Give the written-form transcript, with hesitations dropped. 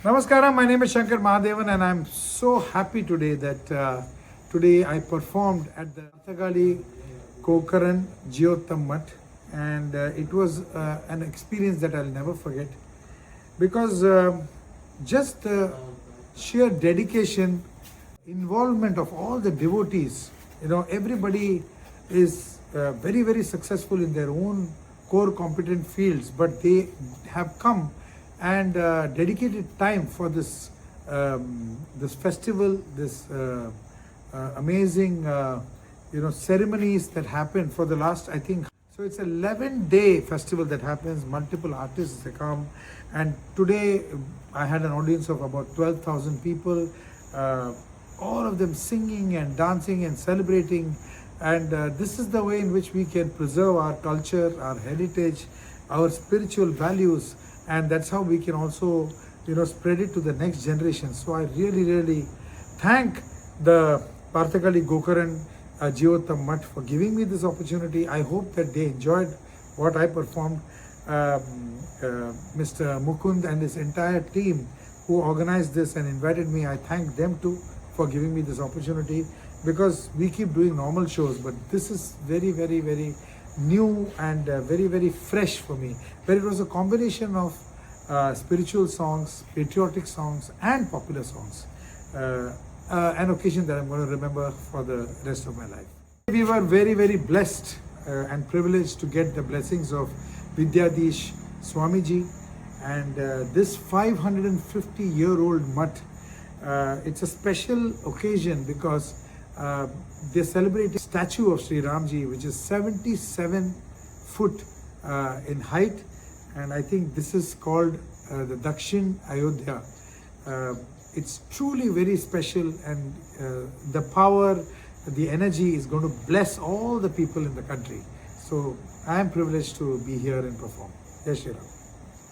Namaskaram, my name is Shankar Mahadevan and I'm so happy today that today I performed at the Partagali Math, and it was an experience that I'll never forget because just the sheer dedication, involvement of all the devotees, everybody is very successful in their own core competent fields, but they have come and dedicated time for this this festival, this amazing ceremonies that happen for the last, I think, so it's an 11-day festival that happens. Multiple artists they come, and today I had an audience of about 12,000 people, all of them singing and dancing and celebrating. And this is the way in which we can preserve our culture, our heritage, our spiritual values, and that's how we can also spread it to the next generation. So I really thank the Partagali Math for giving me this opportunity. I hope that they enjoyed what I performed. Mr. Mukund and his entire team who organized this and invited me, I thank them too for giving me this opportunity, because we keep doing normal shows, but this is very new and very fresh for me, where it was a combination of spiritual songs, patriotic songs and popular songs, an occasion that I'm going to remember for the rest of my life. We were very blessed and privileged to get the blessings of Vidyadish Swamiji, and this 550-year-old mutt, it's a special occasion because they celebrate a statue of Sri Ramji, which is 77 foot in height, and I think this is called the Dakshin Ayodhya. It's truly very special, and the power, the energy is going to bless all the people in the country. So I am privileged to be here and perform. Yes, Shri Ram.